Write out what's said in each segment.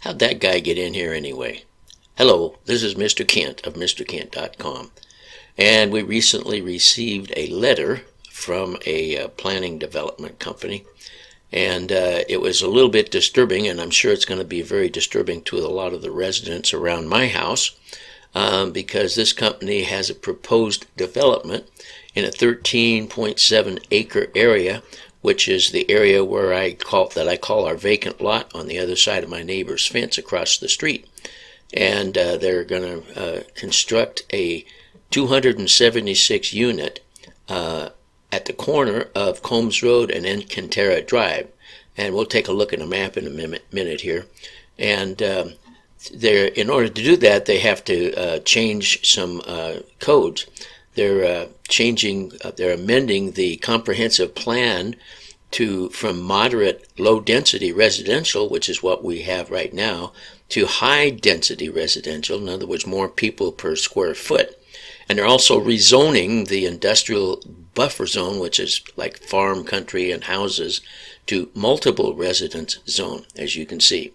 How'd that guy get in here anyway? Hello, this is Mr. Kent of MrKent.com, and we recently received a letter from a planning development company, and it was a little bit disturbing, and I'm sure it's going to be very disturbing to a lot of the residents around my house, because this company has a proposed development in a 13.7 acre area, which is the area where I call our vacant lot on the other side of my neighbor's fence across the street. And they're going to construct a 276 unit at the corner of Combs Road and Alcantara Drive. And we'll take a look at a map in a minute here. And in order to do that, they have to change some codes. They're amending the comprehensive plan from moderate low density residential, which is what we have right now, to high density residential, in other words, more people per square foot. And they're also rezoning the industrial buffer zone, which is like farm country and houses, to multiple residence zone, as you can see.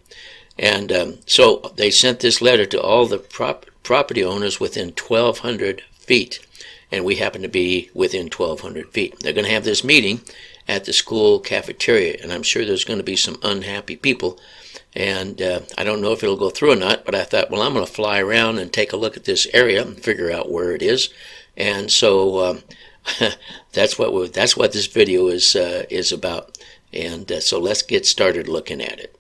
And so they sent this letter to all the property owners within 1,200 feet. And we happen to be within 1,200 feet. They're going to have this meeting at the school cafeteria, and I'm sure there's going to be some unhappy people. And I don't know if it'll go through or not, but I thought, well, I'm going to fly around and take a look at this area and figure out where it is. And so that's what this video is about. And so let's get started looking at it.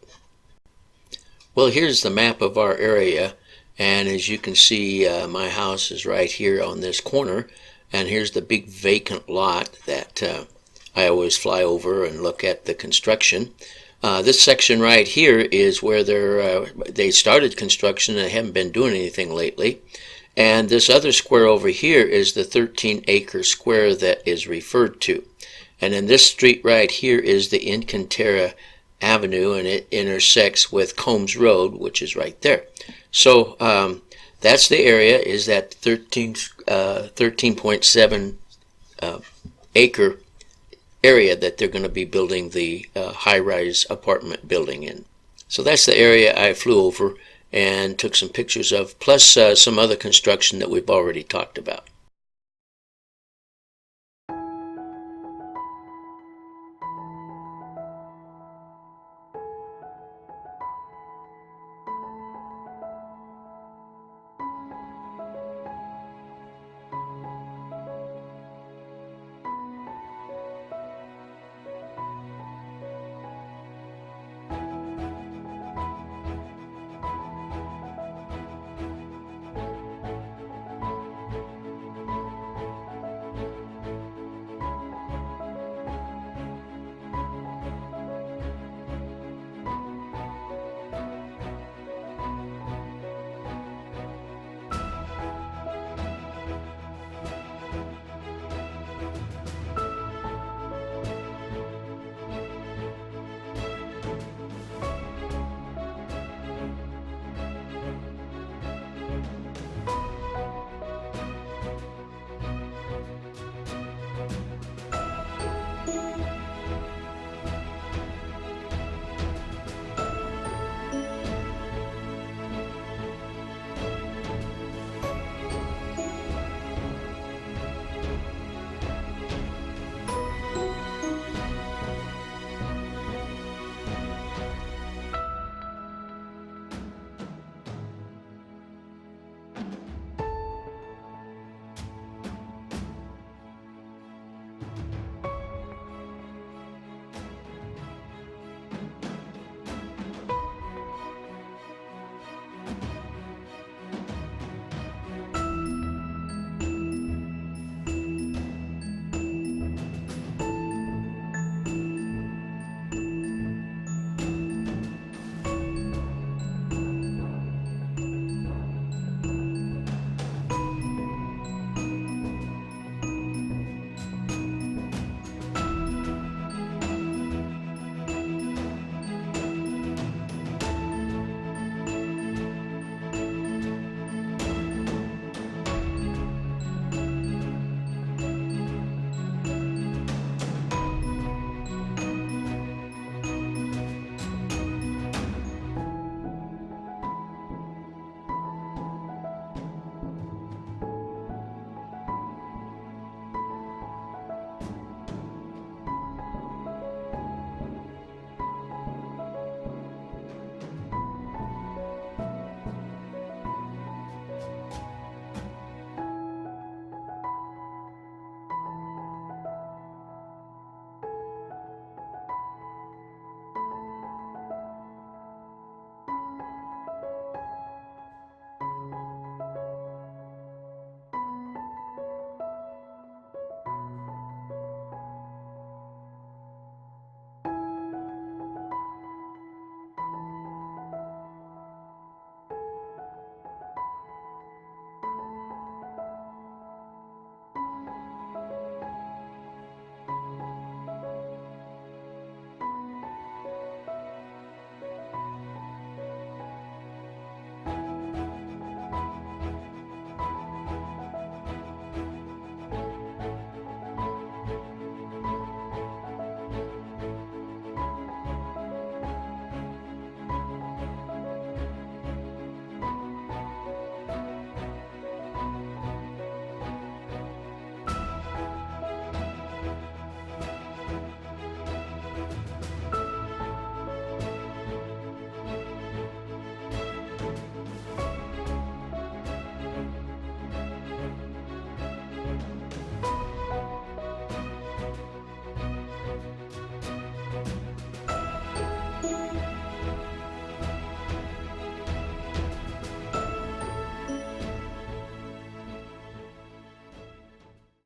Well, here's the map of our area. And as you can see, my house is right here on this corner, and here's the big vacant lot that I always fly over and look at the construction. This section right here is where they started construction and they haven't been doing anything lately. And this other square over here is the 13-acre square that is referred to. And then this street right here is the Alcantara Avenue, and it intersects with Combs Road, which is right there. So that's the area, is that 13.7 acre area that they're going to be building the high-rise apartment building in. So that's the area I flew over and took some pictures of, plus some other construction that we've already talked about.